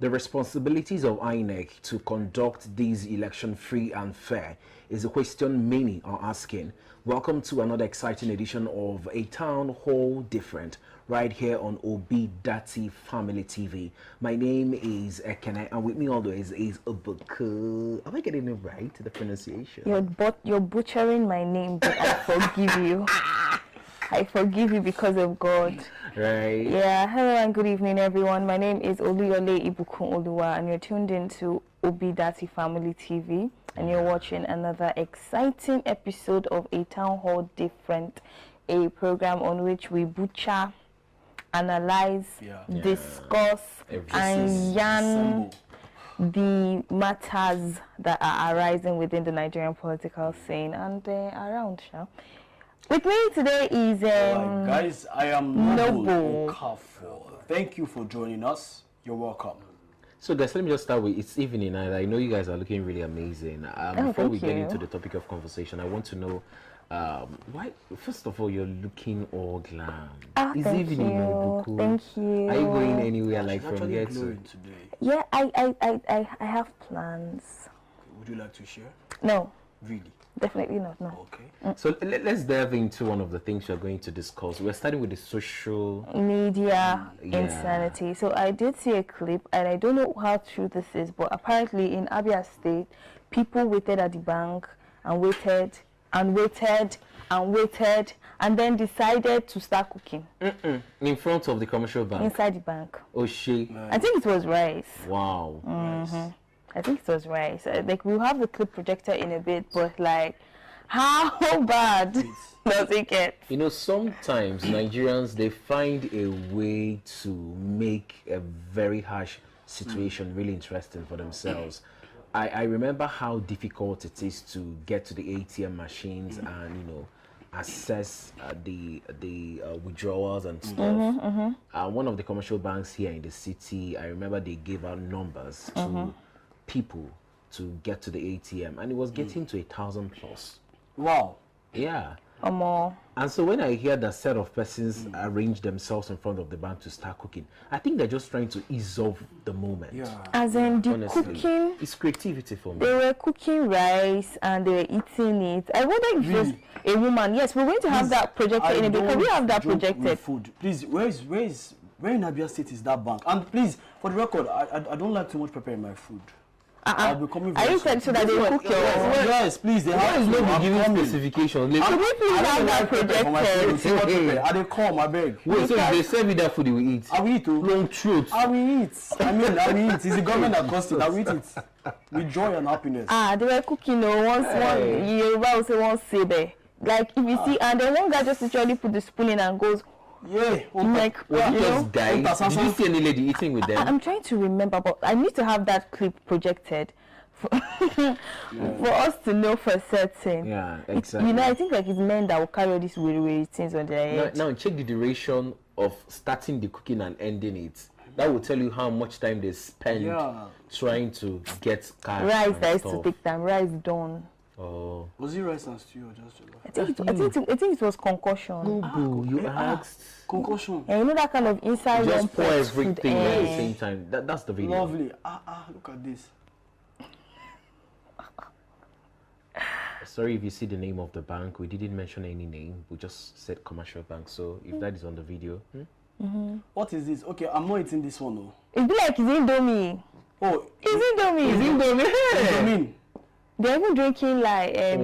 The responsibilities of INEC to conduct these election free and fair is a question many are asking. Welcome to another exciting edition of A Town Hall Different, right here on Obi Dati Family TV. My name is Ekene, and with me always is Obuku. Am I getting it right, the pronunciation? You're butchering my name, but I forgive you. I forgive you because of God. Right. Yeah, hello and good evening, everyone. My name is Oluyole Ibukun Oluwa, and you're tuned into Obi Dati Family TV, and you're watching another exciting episode of A Town Hall Different, a program on which we butcher, analyze, discuss, and yarn the matters that are arising within the Nigerian political scene and around. With me today is guys, I am Noble Okafor. Thank you for joining us. You're welcome. So guys, let me just start with, it's evening and I know you guys are looking really amazing. Before we get into the topic of conversation, I want to know why, first of all, you're looking all glam. It's evening, Nobuku. Thank you. Are you going anywhere like from here to today? Yeah, I have plans. Would you like to share? No. Really? Definitely not, no. Okay. So let's delve into one of the things we're going to discuss. We're starting with the social media insanity. So I did see a clip, and I don't know how true this is, but apparently in Abia State, people waited at the bank and waited and waited and waited and then decided to start cooking. In front of the commercial bank? Inside the bank. Oh, shit. I think it was rice. Wow. Rice. I think it was rice. Like, we'll have the clip projector in a bit, but like, how bad does it get? You know, sometimes Nigerians, they find a way to make a very harsh situation really interesting for themselves. I remember how difficult it is to get to the ATM machines and, you know, assess the withdrawals and stuff. One of the commercial banks here in the city, I remember they gave out numbers to people to get to the ATM, and it was getting to 1,000 plus. Wow. Yeah. Or more. And so when I hear that set of persons arrange themselves in front of the bank to start cooking, I think they're just trying to ease off the moment. Yeah. As in the Honestly, cooking, it's creativity for me. they were cooking rice and they were eating it. I wonder if it was a woman. Yes, we're going to have that projected in a bit. Can we have that projected? Food. Please, where in Abia State is that bank? And please, for the record, I don't like too much pepper in my food. I'll be coming very soon. So that they cook your yes, please. They have to. Not giving specifications. Can we please have that projected? I they come, I beg. Wait, so if they serve you that food, you will eat? I will eat too. Long truth. I will eat. I will eat. It's the government that cost it. I will eat it. With joy and happiness. They were cooking one also one sebe. Like if you see, and then one guy just literally put the spoon in and goes, like, well, you just died. Did you see any lady eating with them? I'm trying to remember, but I need to have that clip projected for us to know for certain. Yeah, exactly. You know, I think like it's men that will carry all these weird things on their head. Now check the duration of starting the cooking and ending it. That will tell you how much time they spend trying to get cash. Rice that used to take time. Rice done. Oh. Was it rice and stew or just I think it was concussion. No, you asked. Concussion. And you know that kind of inside you just pour everything food, at the same time. That's the video. Lovely. Look at this. Sorry if you see the name of the bank. We didn't mention any name. We just said commercial bank. So if that is on the video. What is this? Okay, I'm not eating this one though. It'd be like it's Indomie. Oh, it's Indomie. It's Indomie. Indomie. They're even drinking like I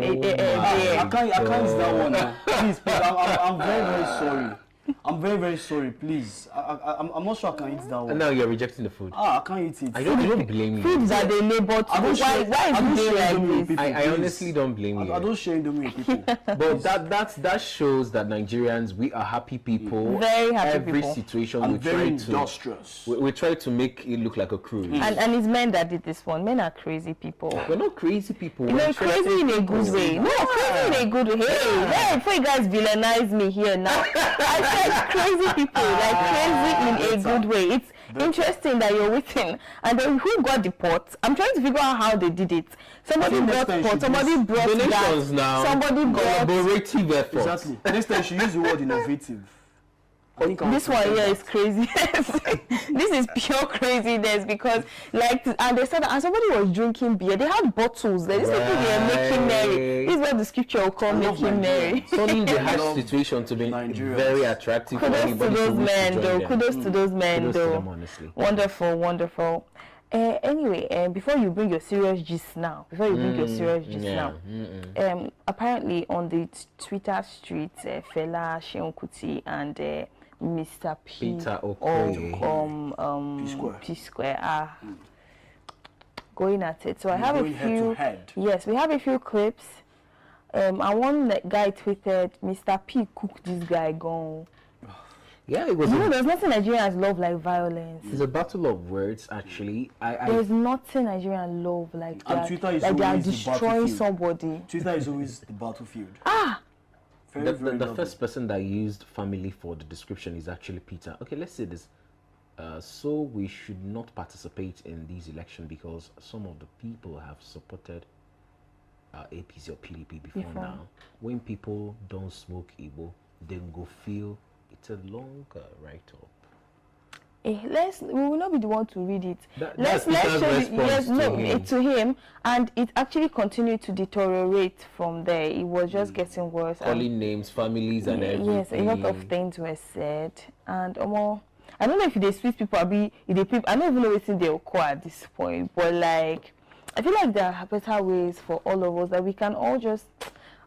can't eat that one now. Please, I'm very sorry. I'm very sorry, please. I'm not sure I can eat that one. And now you're rejecting the food. I can't eat it. I don't blame you. Food that they label to. Why is it like this? I honestly don't blame you. I don't share Indomie with people. But that shows that Nigerians, we are happy people. Very happy Every people. situation and we very try to industrious. we try to make it look like a cruise. And it's men that did this one. Men are crazy people. We're not crazy people. You know, crazy in a good way. No, crazy in a good way. Hey, before you guys villainize me here now. I said crazy people, like crazy in a good way. It's interesting that you're waiting. And then who got the pot? I'm trying to figure out how they did it. Somebody brought pot, somebody brought that, now. somebody brought... Collaborative effort. Exactly. Next time you should use the word innovative. This one here is crazy. This is pure craziness because, like, and they said, and somebody was drinking beer. They had bottles. These people were making merry. This is what the scripture will call making merry. Turning the harsh situation to be very attractive. Kudos to those men, though. Kudos to those men, Kudos to though. them, honestly. Wonderful, wonderful. Anyway, before you bring your serious gist now, apparently on the Twitter streets, Fela, Seun Kuti, and Mr. Peter of P-Square are going at it. So I have a few. Yes, we have a few clips. And one guy tweeted, "Mr. P cooked this guy gone." Yeah, it was. You know, there's nothing Nigerians love like violence. It's a battle of words, actually. There's nothing Nigerians love like and that. Twitter is like they are always the destroying somebody. Twitter is always the battlefield. The first person that used family for the description is actually Peter. Okay, let's say this. So we should not participate in these elections because some of the people have supported APC or PDP before now. When people don't smoke Igbo, then go feel it's a long write-up. We will not be the one to read it. Let's show it to him, and it actually continued to deteriorate from there. It was just getting worse. Calling names, families, and everything. Yes, a lot of things were said, and I don't know if they sweet people or I don't even know what's in their core at this point, but like I feel like there are better ways for all of us that we can all just.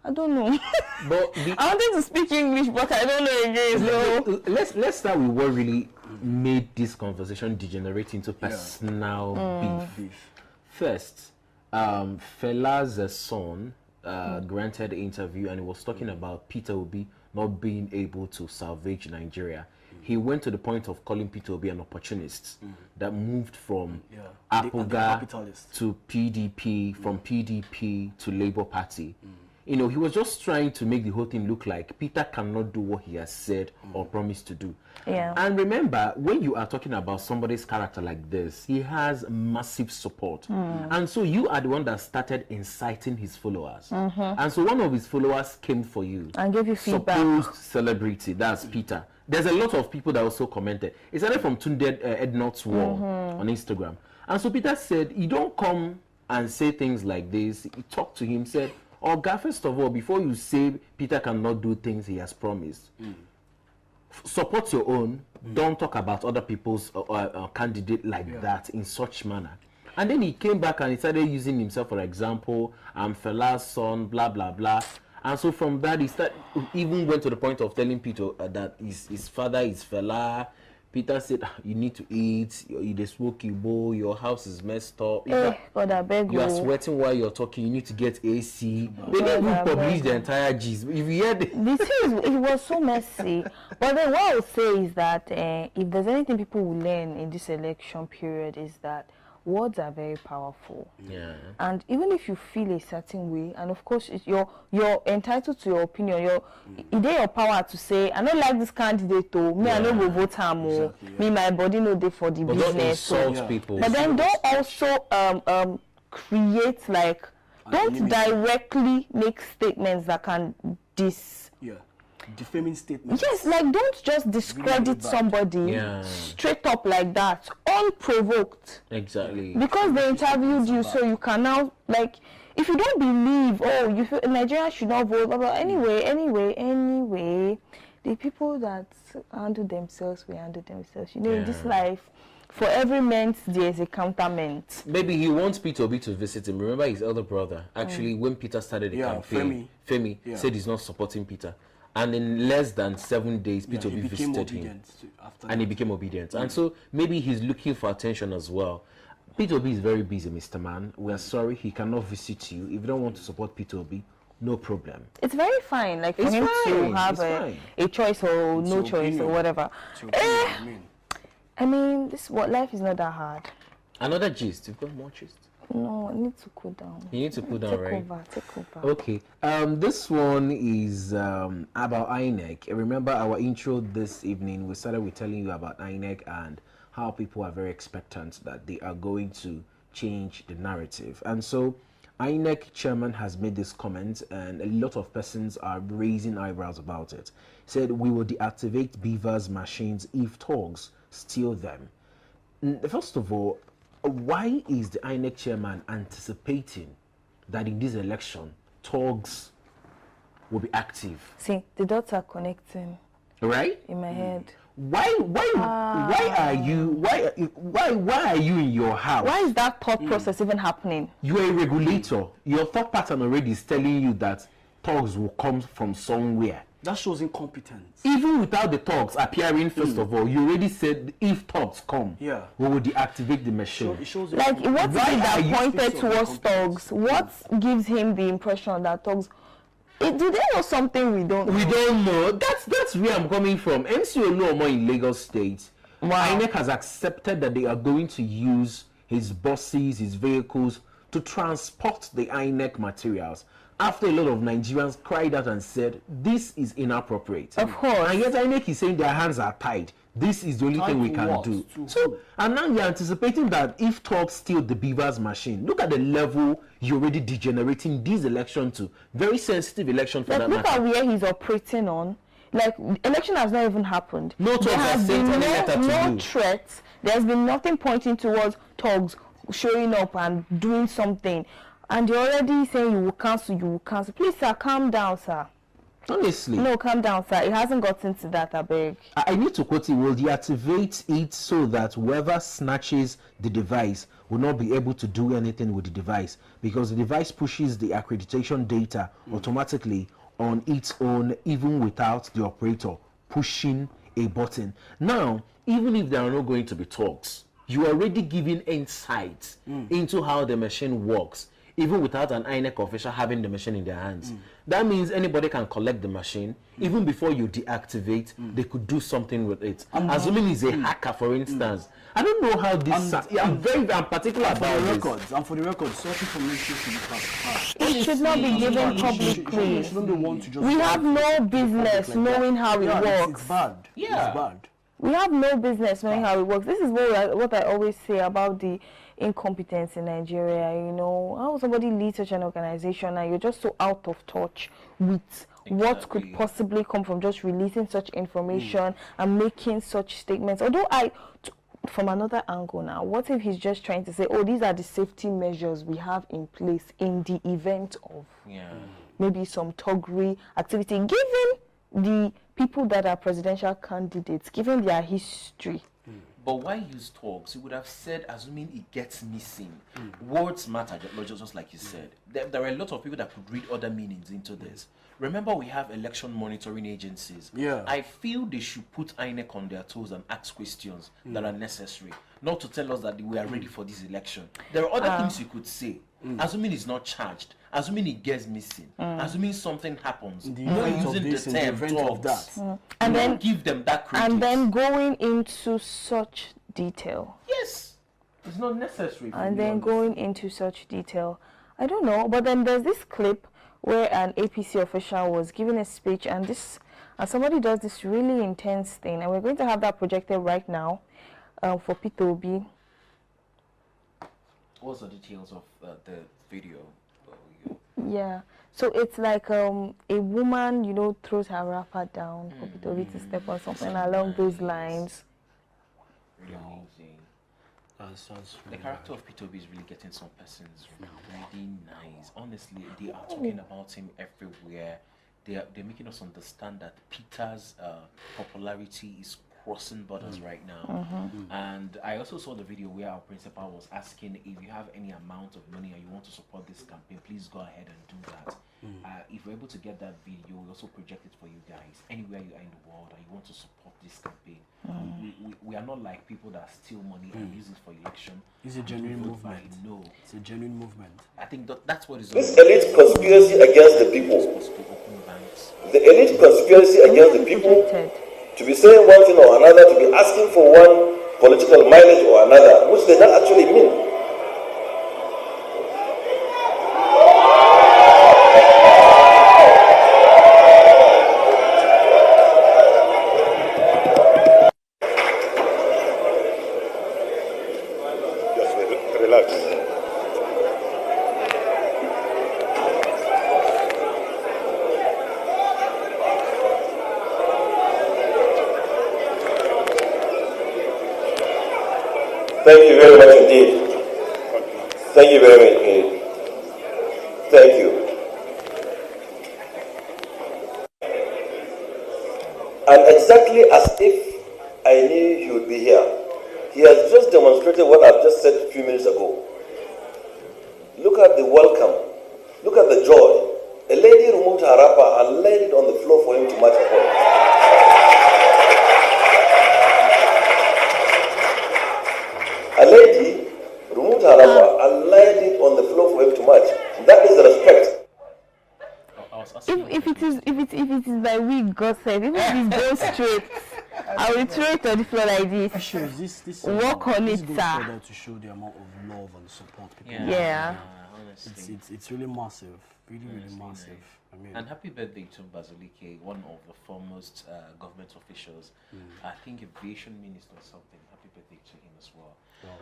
I don't know. But I wanted to speak English, but I don't know again. So let's start with what really made this conversation degenerate into personal beef. First, Fela's son granted an interview, and he was talking about Peter Obi not being able to salvage Nigeria. He went to the point of calling Peter Obi an opportunist that moved from Apoga to PDP, from PDP to Labour Party. You know, he was just trying to make the whole thing look like Peter cannot do what he has said or promised to do. Yeah. And remember, when you are talking about somebody's character like this, he has massive support. And so you are the one that started inciting his followers. And so one of his followers came for you. And gave you feedback. Supposed celebrity, that's Peter. There's a lot of people that also commented. It started from Tunde Ednot's wall on Instagram. And so Peter said, you don't come and say things like this. He talked to him, said, Oga, first of all, before you say Peter cannot do things he has promised, support your own. Don't talk about other people's candidate like that in such manner. And then he came back and he started using himself for example. I'm Fela's son, blah blah blah. And so from that, he even went to the point of telling Peter that his father is Fela. Peter said, you need to eat, you smoke Igbo, your house is messed up. God, I beg you are sweating while you're talking, you need to get AC. They didn't even publish the entire gist. If you hear it was so messy. But then what I would say is that if there's anything people will learn in this election period is that words are very powerful. Yeah. And even if you feel a certain way, and of course you're entitled to your opinion, it's your power to say, I don't like this candidate though, me I don't go vote him or me my body no day for the but business. Don't insult people. But then don't also create don't directly make statements that can defaming statements. Yes, like don't just discredit somebody straight up like that, unprovoked. Exactly. Because they interviewed you, so you can now, like, if you don't believe, you feel Nigeria should not vote, blah, blah. Anyway, the people that handle themselves will handle themselves. You know, in this life, for every ment, there is a counterment. Maybe he wants Peter Obi to visit him. Remember his elder brother, actually, when Peter started the campaign, Femi said he's not supporting Peter. And in less than 7 days, Peter Obi visited him. And he became obedient. And so maybe he's looking for attention as well. Peter Obi is very busy, Mr. Man. We are sorry he cannot visit you. If you don't want to support Peter Obi, no problem. It's very fine, like for him to have a choice or no choice or whatever. I mean, life is not that hard. Another gist. You've got more gist? No, I need to cool down. You need to cool down, right? Take over. Okay. This one is about INEC. Remember our intro this evening, we started with telling you about INEC and how people are very expectant that they are going to change the narrative. And so INEC chairman has made this comment, and a lot of persons are raising eyebrows about it. Said we will deactivate beavers machines if thugs steal them. First of all, why is the INEC chairman anticipating that in this election thugs will be active? See, the dots are connecting Right? in my head. Why are you in your house? Why is that thought process even happening? You're a regulator. Your thought pattern already is telling you that thugs will come from somewhere. That shows incompetence. Even without the thugs appearing, first of all, you already said if thugs come, we will deactivate the machine. It shows Like, what is it that pointed towards thugs? What gives him the impression that thugs... do they know something we don't know? We don't know. That's where I'm coming from. MCO no more in Lagos State. INEC has accepted that they are going to use his buses, his vehicles to transport the INEC materials. After a lot of Nigerians cried out and said, this is inappropriate. Of course. And yet INEC is saying their hands are tied. This is the only thing we can do. So, and now you're anticipating that if thugs steal the beavers machine, look at the level you're already degenerating this election to. Very sensitive election for that matter. Look at where he's operating on. Like, election has not even happened. No thugs have sent any letter to no you. threats. There's been nothing pointing towards thugs showing up and doing something. And you're already saying you will cancel, Please, sir, calm down, sir. Honestly. No, calm down, sir. It hasn't gotten to that, I beg. I need to quote it. Will deactivate it so that whoever snatches the device will not be able to do anything with the device, because the device pushes the accreditation data automatically on its own, even without the operator pushing a button. Now, even if there are not going to be talks, you are already giving insights into how the machine works, even without an INEC official having the machine in their hands. That means anybody can collect the machine. Even before you deactivate, they could do something with it. Assuming he's a hacker, for instance. I don't know how this... I'm very particular about the this. records. And for the records, such information should be passed. It should not be given publicly. We have no business knowing how it works. It's bad. Yeah. It's bad. We have no business knowing how it works. This is what I always say about the incompetence in Nigeria. You know, how somebody leads such an organization and you're just so out of touch with what could possibly come from just releasing such information and making such statements. Although from another angle now, what if he's just trying to say, oh, these are the safety measures we have in place in the event of maybe some thuggery activity, given the people that are presidential candidates, given their history. But why use thugs? You would have said, assuming it gets missing. Words matter, just like you said. There are a lot of people that could read other meanings into this. Remember, we have election monitoring agencies. I feel they should put INEC on their toes and ask questions that are necessary, not to tell us that we are ready for this election. There are other things you could say. Assuming it's not charged, assuming it gets missing, assuming something happens, using the term thugs, and then give them that credit. And then going into such detail. Yes, it's not necessary. And then going into such detail. I don't know, but then there's this clip where an APC official was giving a speech, and somebody does this really intense thing, and we're going to have that projected right now for Peter Obi. What's the details of the video? Yeah, so it's like a woman, you know, throws her wrapper down for Peter Obi to step on something along those lines. Really amazing. The character of Peter Obi is really getting some persons really nice. Honestly, they are talking about him everywhere. They're making us understand that Peter's popularity is crossing borders right now. And I also saw the video where our principal was asking, if you have any amount of money and you want to support this campaign, please go ahead and do that. If we're able to get that video, we'll also project it for you guys. Anywhere you are in the world and you want to support this campaign, we are not like people that steal money and use it for election. It's a genuine movement. No, it's a genuine movement. I think that's what is this elite conspiracy against the people. The elite conspiracy against the people. To be saying one thing or another, to be asking for one political mileage or another, which they don't actually mean. Just relax. Thank you very much indeed. Thank you very much indeed. Thank you. And exactly as if I knew he would be here, he has just demonstrated what I've just said a few minutes ago. Look at the welcome. Look at the joy. A lady removed her wrapper and laid it on the floor for him to match upon. A lady removed her wrapper and laid it on the floor for him to match. That is the respect. If it is by week, God said, if it is go straight, I will throw it on the floor like this. Sure, this Work on this it, goes sir. further to show the amount of love and support people have. Yeah. Honestly. It's really massive, really massive. Nice. I mean, And happy birthday to Bazulike, one of the foremost government officials. I think aviation minister or something. Happy birthday to him as well. wow.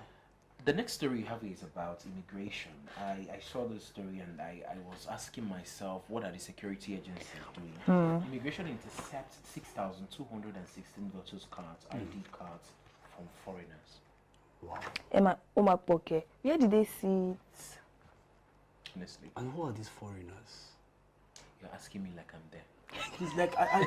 The next story you have is about immigration. I saw this story and I was asking myself, what are the security agencies doing? Immigration intercepts 6,216 voters' cards, ID cards from foreigners. Wow. Emma Omakboke, where did they see it? Honestly, And who are these foreigners? you're asking me like I'm there. It's like I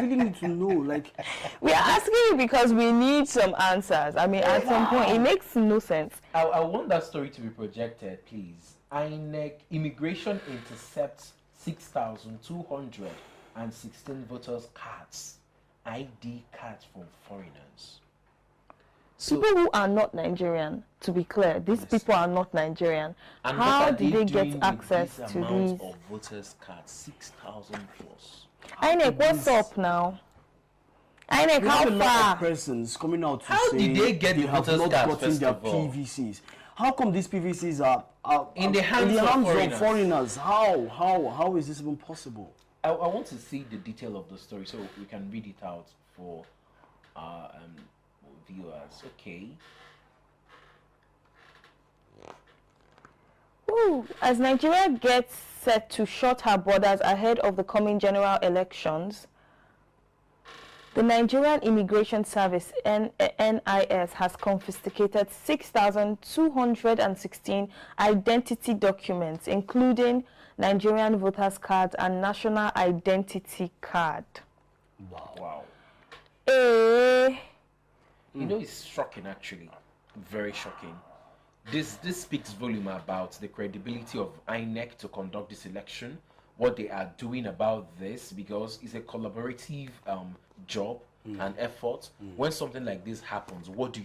really need to know. Like, We are asking you because we need some answers. I mean, at some point, it makes no sense. I want that story to be projected, please. INEC immigration intercepts 6,216 voters' cards, ID cards from foreigners. So, People who are not Nigerian, to be clear, these people are not Nigerian. and How what are did they doing get with access this to amount these? of voters' cards? 6,000 plus. INEC, what's up now? INEC, we have a how lot far? of persons coming out to How say did they get the have voters' not cards, gotten first their of all? PVCs. How come these PVCs are In the hands of foreigners. How is this even possible? I want to see the detail of the story so we can read it out for our viewers. Okay. Ooh, as Nigeria gets set to shut her borders ahead of the coming general elections, the Nigerian Immigration Service (NIS) has confiscated 6,216 identity documents, including Nigerian voters' cards and national identity card. Wow. Eh. You know, it's shocking actually. Very shocking. This speaks volume about the credibility of INEC to conduct this election, what they are doing about this, because it's a collaborative job and effort. When something like this happens, what do?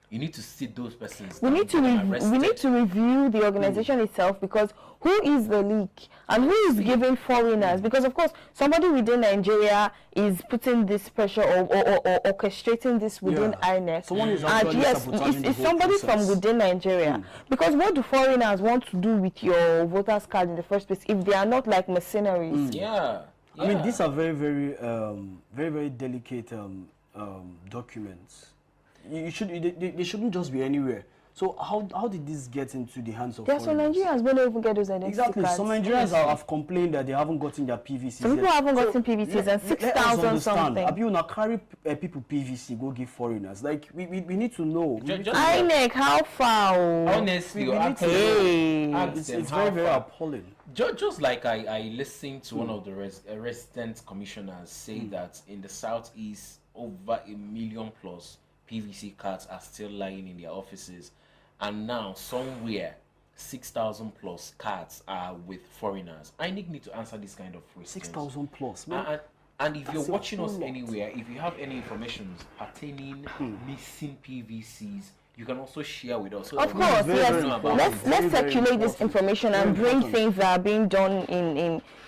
You need to sit those persons We down, need to get them arrested. review the organization itself, because who is the leak and who is giving foreigners? Because of course somebody within Nigeria is putting this pressure or orchestrating this within INEC. Someone is And actually yes, sabotaging the it's whole somebody process. from within Nigeria. Because what do foreigners want to do with your voters card in the first place if they are not like mercenaries? Yeah. I mean, these are very delicate documents. They shouldn't just be anywhere. So how did this get into the hands of There are some foreigners? Nigerians who don't even get those identity Exactly. cards. Some Nigerians have complained that they haven't gotten their PVCs. Some people yet. haven't gotten PVCs and 6,000 something. Have you now carry people PVC go give foreigners? Like we need to know. We need to know. INEC, how far? Honestly, We you need ask to Hey. It's very far. appalling. Just like I listened to one of the resident commissioners say that in the southeast, over 1 million plus PVC cards are still lying in their offices, and now somewhere 6,000 plus cards are with foreigners. I need to answer this kind of questions. 6,000 plus. Man. And if you're That's a watching us whole lot. anywhere, if you have any information pertaining missing PVCs, you can also share with us. So Of that we course, know yes. about Let's it. let's circulate this information and bring things that are being done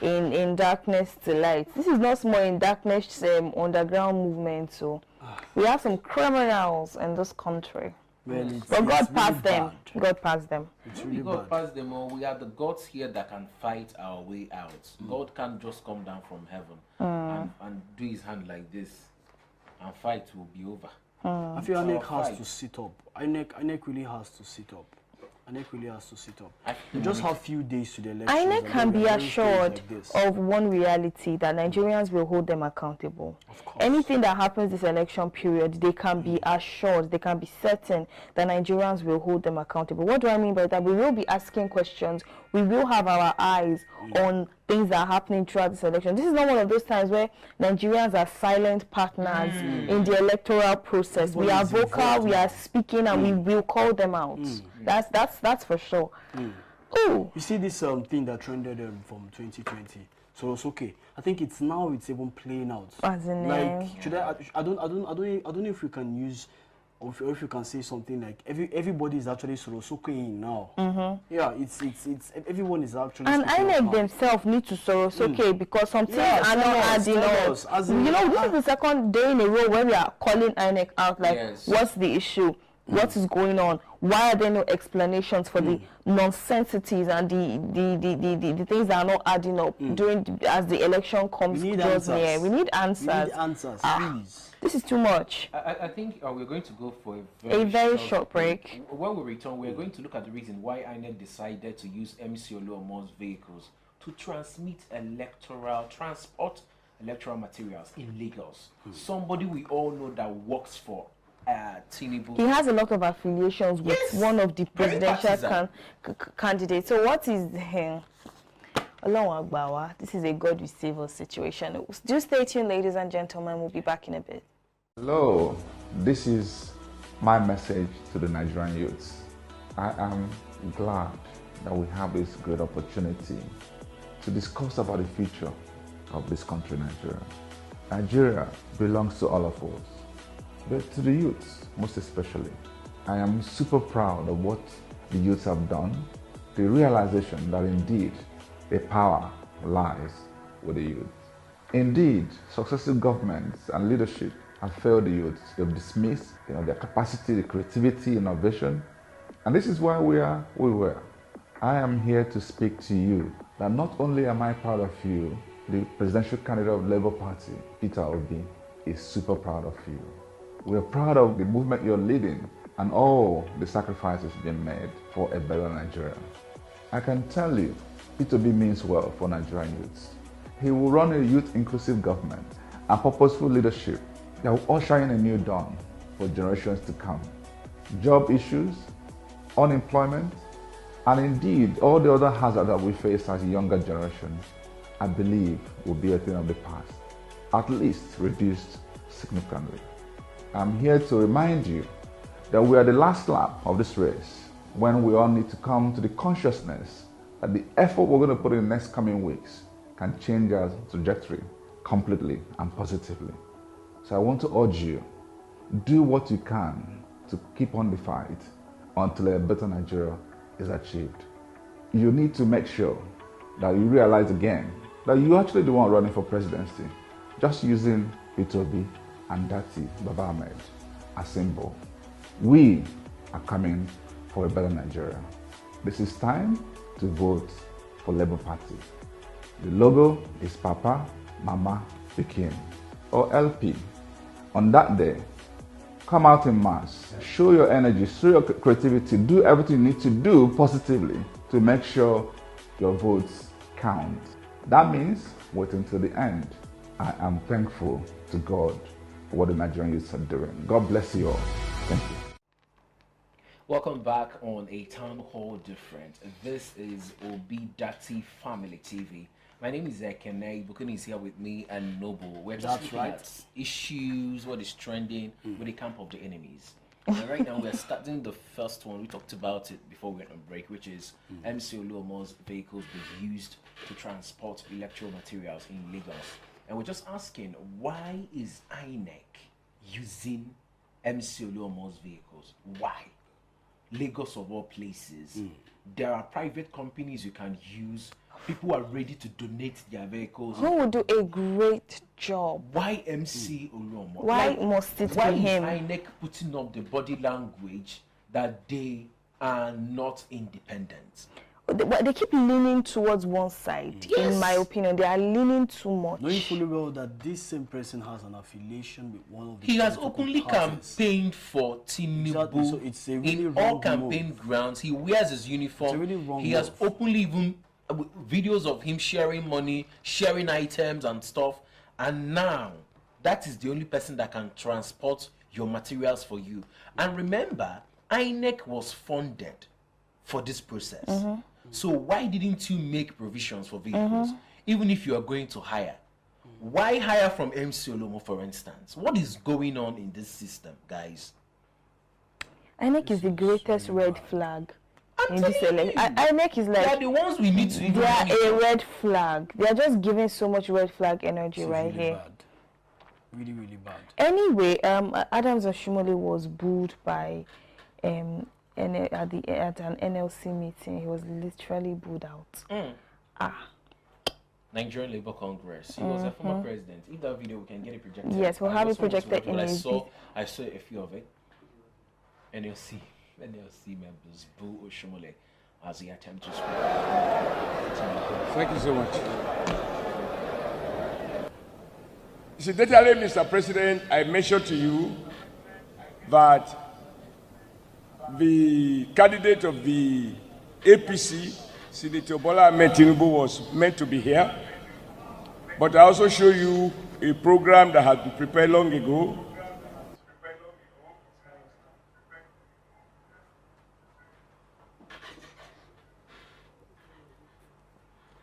in darkness to light. This is not small in darkness underground movement. So we have some criminals in this country. Man, But God it's passed really them. bad. God passed them. It's We really got bad. past them all. We are the gods here that can fight our way out. God can't just come down from heaven and do his hand like this, and fight will be over. I feel Our INEC has fight. to sit up. INEC really has to sit up. INEC really has to sit up. We just have few days to the election. INEC can be assured of one reality, that Nigerians will hold them accountable. Of course. Anything that happens this election period, they can be assured, they can be certain that Nigerians will hold them accountable. What do I mean by that? We will be asking questions. We will have our eyes on things that are happening throughout this election. This is not one of those times where Nigerians are silent partners in the electoral process. We are vocal, we are speaking, and we will call them out. That's for sure. Oh, you see this thing that trended from 2020. So it's okay. I think it's even playing out. As in, like, should I don't know if we can use, or if you can say something like everybody is actually sorosokeing now. Yeah, it's everyone is actually. And INEC themselves need to sorosoke because some things are not adding up. You know, this is the second day in a row where we are calling INEC out. Like, what's the issue? What is going on? Why are there no explanations for the nonsensities and the things that are not adding up as the election comes close near? We need answers. We need answers, please. This is too much. I think we're going to go for a very short break. When we return, we're going to look at the reason why INEC decided to use MC Oluomo's vehicles to transmit transport electoral materials in Lagos. Somebody we all know that works for Tinubu. He has a lot of affiliations with one of the presidential candidates. So what is him? This is a God we save us situation. Do stay tuned, ladies and gentlemen. We'll be back in a bit. Hello, this is my message to the Nigerian youths. I am glad that we have this great opportunity to discuss about the future of this country, Nigeria. Nigeria belongs to all of us, but to the youths most especially. I am super proud of what the youths have done, the realization that indeed the power lies with the youth. Indeed, successive governments and leadership have failed the youth. They've dismissed their capacity, the creativity, innovation. And this is why we are where we were. I am here to speak to you that not only am I proud of you, the presidential candidate of the Labour Party, Peter Obi, is super proud of you. We are proud of the movement you're leading and all the sacrifices being made for a better Nigeria. I can tell you, Peter Obi means well for Nigerian youths. He will run a youth-inclusive government and purposeful leadership that will usher in a new dawn for generations to come. Job issues, unemployment, and indeed all the other hazards that we face as a younger generation, I believe will be a thing of the past, at least reduced significantly. I'm here to remind you that we are the last lap of this race when we all need to come to the consciousness that the effort we're going to put in the next coming weeks can change our trajectory completely and positively. So I want to urge you, do what you can to keep on the fight until a better Nigeria is achieved. You need to make sure that you realize again that you actually the one running for presidency, just using Peter Obi and Dati Baba Ahmed as symbol. We are coming for a better Nigeria. This is time to vote for Labour Party. The logo is Papa, Mama, Pikin, or LP. On that day, come out in mass, show your energy, show your creativity, do everything you need to do positively to make sure your votes count. That means wait until the end. I am thankful to God for what the Nigerian youths are doing. God bless you all. Thank you. Welcome back on A Town Hall Different. This is Obi Dati Family TV. My name is Ekene. Bukuni is here with me and Noble. We're just looking at issues, what is trending with the camp of the enemies. And right now we're starting the first one. We talked about it before we went on break, which is MC Oluomo's vehicles being used to transport electoral materials in Lagos. And we're just asking, why is INEC using MC Oluomo's vehicles? Why? Lagos of all places. There are private companies you can use. People are ready to donate their vehicles. Who would do a great job? Why MC Oluomo? Why must it be him? Why is INEC putting up the body language that they are not independent? they keep leaning towards one side. Yes. In my opinion, they are leaning too much. Knowing fully well that this same person has an affiliation with one of the He has political openly parties. campaigned for Tinubu. Exactly, so it's a really in wrong all campaign move. grounds. He wears his uniform. It's a really wrong he has move. openly even videos of him sharing money, sharing items and stuff. And now that is the only person that can transport your materials for you. And remember, INEC was funded for this process. So why didn't you make provisions for vehicles, even if you are going to hire? Why hire from MC Olomo, for instance? What is going on in this system, guys? INEC is the greatest red flag I'm in this telling election. you. INEC is They are like, the ones we need to even they are monitor. a red flag. They are just giving so much red flag energy It's right really here. bad. Really, really bad. Anyway, Adams Oshimole was booed by at an NLC meeting. He was literally booed out. Nigerian Labour Congress. He was a former president. If that video we can get it projected. Yes, we'll I have it just want to projected watch in it. his I saw a few of it. NLC members boo Oshimole as he attempted to speak. Thank you so much. Incidentally, Mr. President, I mentioned to you that the candidate of the APC, Senator Bola Ahmed Tinubu, was meant to be here. But I also show you a program that had been prepared long ago.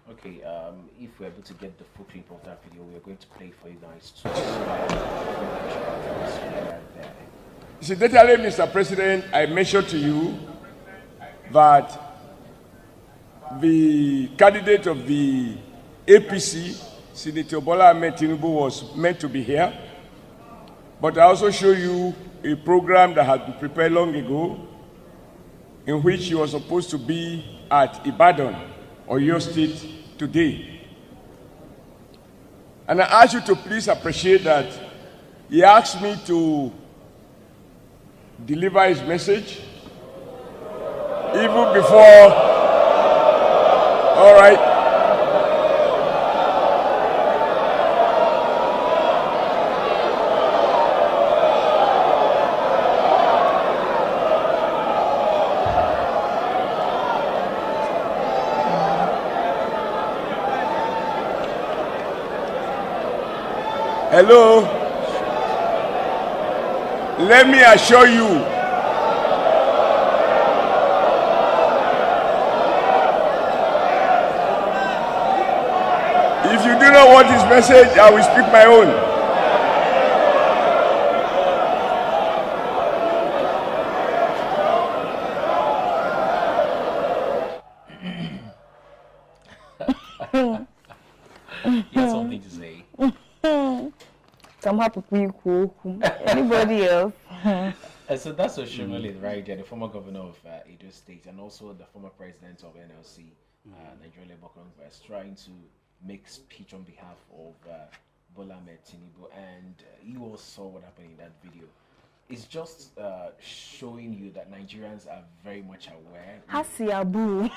Okay, if we're able to get the full clip of that video, we're going to play for you guys too. Incidentally, Mr. President, I mentioned to you that the candidate of the APC, Senator Bola Ahmed Tinubu, was meant to be here. But I also show you a program that had been prepared long ago in which he was supposed to be at Ibadan, Oyo State, today. And I ask you to please appreciate that he asked me to deliver his message even before. All right. Hello. Let me assure you, if you do not want his message, I will speak my own. You have something to say. Some happy people. Anybody else? And so that's Oshimole right there, the former governor of Edo State, and also the former president of NLC, Nigerian Labour Congress, trying to make speech on behalf of Bola Ahmed Tinubu, and you all saw what happened in that video. It's just showing you that Nigerians are very much aware. Hasia boo.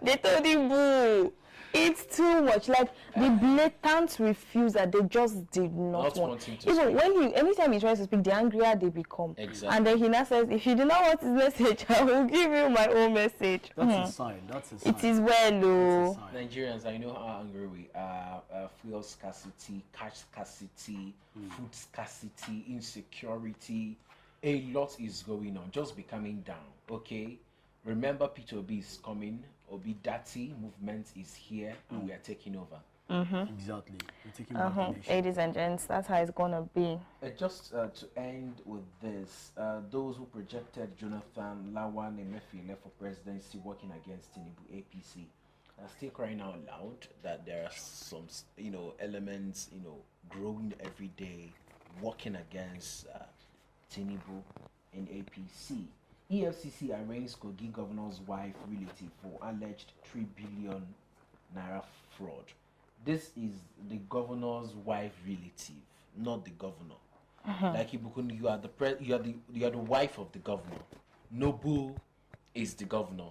They told him boo. It's too much. Like the blatant refusal, they just did not want. Wanting to Even speak. when anytime he tries to speak, the angrier they become. Exactly. And then he now says, if you do not want his message, I will give you my own message. That's a sign. That's a sign. It is well, oh. Nigerians, I know how angry we are. Fuel scarcity, cash scarcity, food scarcity, insecurity. A lot is going on. Just be coming down, okay? Remember, Peter Obi is coming. Obi Dati movement is here, and we are taking over. Exactly. We're taking back the nation. Ladies and gents, that's how it's gonna be. Just to end with this, those who projected Jonathan Lawan Emefiele for presidency working against Tinubu APC are still crying out loud that there are some, elements, growing every day, working against Tinubu in APC. EFCC arraigns Kogi governor's wife relative for alleged 3 billion naira fraud. This is the governor's wife relative, not the governor. Like Ibukun, you are the wife of the governor. Nobu is the governor,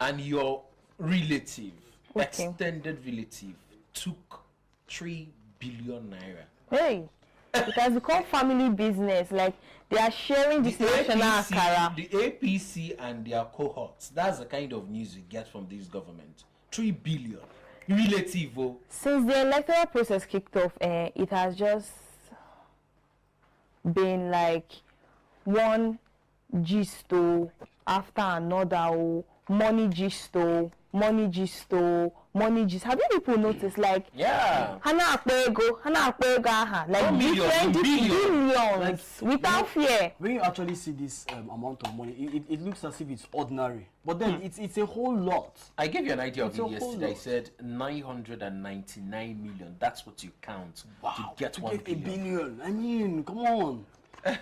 and your relative, Okay. extended relative, took 3 billion naira. Hey, it has become family business. Like they are sharing this national akara. The APC and their cohorts. That's the kind of news you get from this government. 3 billion. Relative. Oh. Since the electoral process kicked off, it has just been like one gist after another, money gist, money gist, money gist. Have you people noticed? Like, yeah, Hana Akwego, like different billions without fear. When you actually see this amount of money, it looks as if it's ordinary, but then it's a whole lot. I gave you an idea of It's it a whole yesterday. I lot. said 999 million. That's what you count to get 1 a billion. billion. I mean, come on.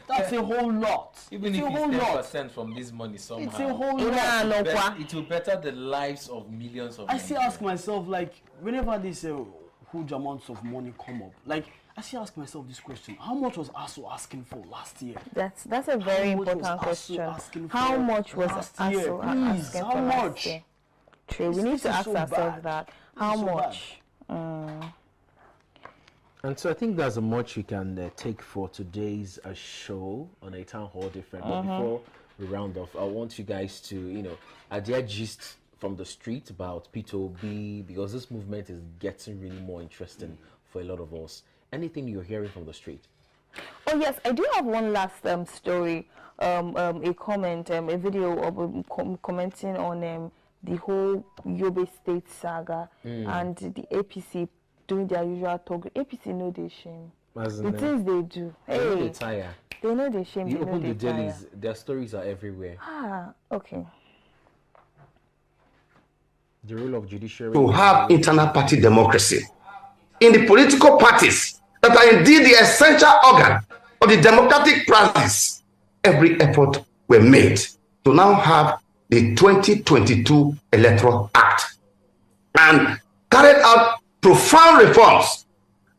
That's a whole lot. Even it's if a whole it's lot. 10% from this money somehow, It's a whole lot. it will better the lives of millions of I still Nigerians. ask myself, like, whenever these huge amounts of money come up, like, I still ask myself this question: how much was ASU asking for last year? That's a very How much was important ASU question. asking How for much was last year? ASU Please, asking how for much? last year? True, we need This to is ask so ourselves bad. that. This How is so much? And so I think that's a much we can take for today's show on a town hall different. But before we round off, I want you guys to, adhere gist from the street about P2B, because this movement is getting really more interesting for a lot of us. Anything you're hearing from the street? Oh yes, I do have one last story, a comment, a video of commenting on the whole Yobe State saga and the APC doing their usual talk. APC know they shame. The things they do. They know Hey, they tire. they know they shame. You They know open they the tire. dailies, their stories are everywhere. Ah, okay. The role of judiciary. To have internal party democracy in the political parties that are indeed the essential organ of the democratic practice. Every effort were made to now have the 2022 Electoral Act and carried out profound reforms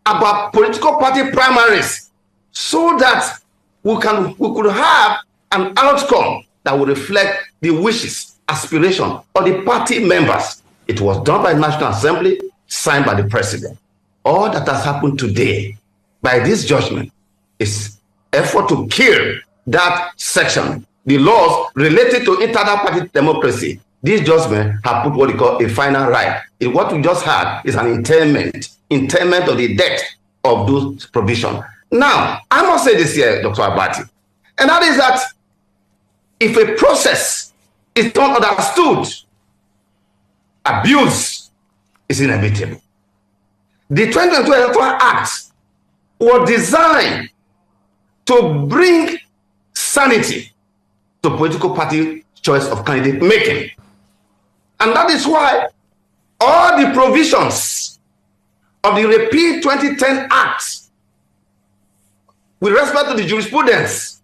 about political party primaries so that we could have an outcome that would reflect the wishes, aspiration of the party members. It was done by the National Assembly, signed by the President. All that has happened today by this judgment is effort to kill that section, the laws related to internal party democracy. This judgment have put what we call a final right. What we just had is an interment of the debt of those provisions. Now, I must say this here, Dr. Abati, and that is that if a process is not understood, abuse is inevitable. The 2022 Electoral Act was designed to bring sanity to political party choice of candidate making. And that is why all the provisions of the repeal 2010 Act with respect to the jurisprudence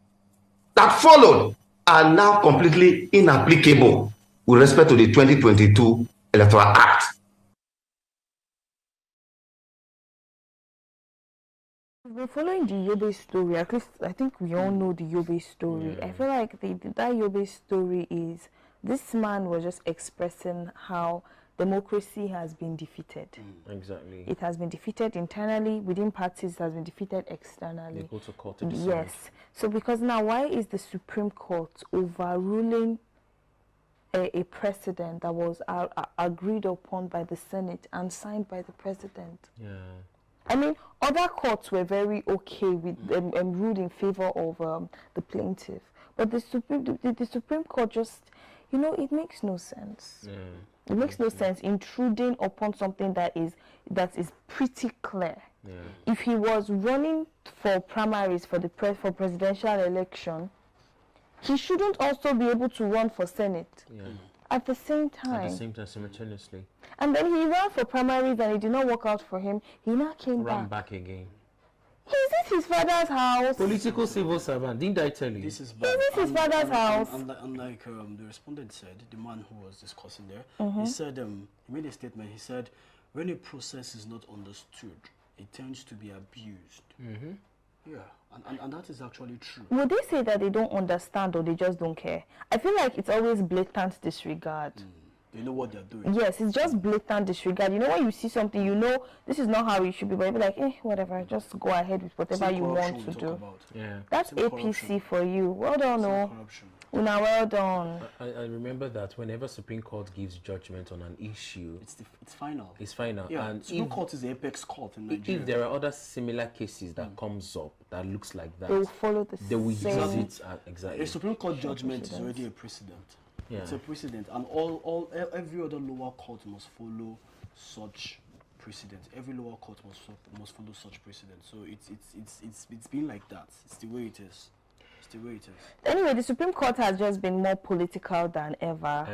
that followed are now completely inapplicable with respect to the 2022 Electoral Act. We've been following the Yobe story. At least I think we all know the Yobe story. I feel like that Yobe story is this man was just expressing how democracy has been defeated. Exactly. It has been defeated internally, within parties, it has been defeated externally. They go to court to decide. Yes. So because now, why is the Supreme Court overruling a precedent that was agreed upon by the Senate and signed by the President? Yeah. I mean, other courts were very okay with ruled in favor of the plaintiff, but the Supreme Court just, it makes no sense. Yeah. It makes no sense intruding upon something that is pretty clear. Yeah. If he was running for primaries for for presidential election, he shouldn't also be able to run for Senate at the same time. At the same time, simultaneously. And then he ran for primaries and it did not work out for him. He now came Ran back. back again. Is this his father's house? Political civil servant. Didn't I tell you? This is bad. Is this his father's house? And like the respondent said, the man who was discussing there, he said, he made a statement. He said, when a process is not understood, it tends to be abused. Yeah, and that is actually true. Would they say that they don't understand or they just don't care? I feel like it's always blatant disregard. They know what they're doing. Yes, it's just blatant disregard. You know, when you see something, you know this is not how it should be, but you'll be like, whatever, just go ahead with whatever you want to do. Yeah. That's APC for you. Well done, no. Una, well done. I remember that whenever Supreme Court gives judgment on an issue, it's final. It's final. Yeah, and Supreme Court is the apex court in Nigeria. If there are other similar cases that comes up that looks like that, they will follow the they will use it exactly. A Supreme Court judgment is already a precedent. Yeah. It's a precedent, and every other lower court must follow such precedent. Every lower court must follow such precedent. So it's been like that. It's the way it is. It's the way it is. Anyway, the Supreme Court has just been more political than ever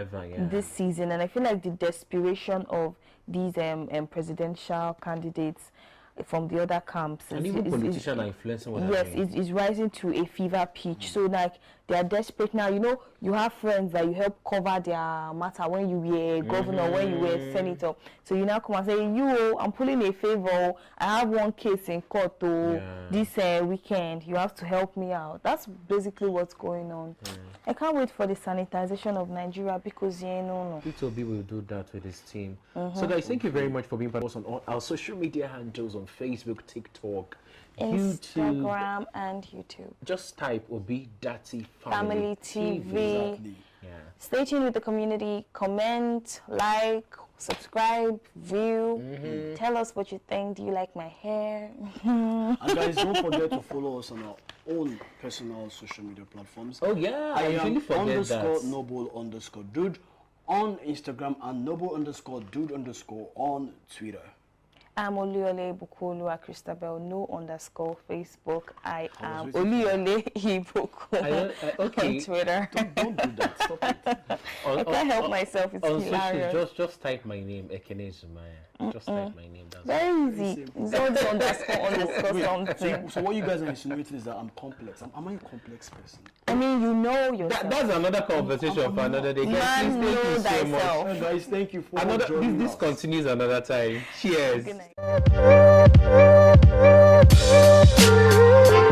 this season, and I feel like the desperation of these presidential candidates from the other camps, and even politicians are influencing what it's rising to a fever pitch. So like they are desperate now. You know, you have friends that you help cover their matter when you were governor, when you were senator. So you now come and say, I'm pulling a favor. I have one case in court this weekend. You have to help me out. That's basically what's going on. I can't wait for the sanitization of Nigeria because P2B will do that with his team. So guys, thank you very much for being part of us on all our social media handles on Facebook, TikTok, Instagram, and YouTube. Just type Obi Dati Family TV. Exactly. Yeah. Stay tuned with the community. Comment, like, subscribe, view. Tell us what you think. Do you like my hair? And guys, don't forget to follow us on our own personal social media platforms. Oh yeah, I usually forget _noble_dude on Instagram and noble_dude_ on Twitter. I'm Oluyole Ibuku Christabel, no_ Facebook. I am Oluyole Ibuku on Twitter. Don't do that. Stop it. I can't help myself. It's hilarious. Just type my name, Ekene Zumaya. Just type my name. That's very easy. It's all __ something. So what you guys are insinuating is that I'm complex. Am I a complex person? I mean, you know yourself. That's another conversation for another day. Man, know thyself. Guys, thank you for joining us. This continues another time. Cheers. Good night.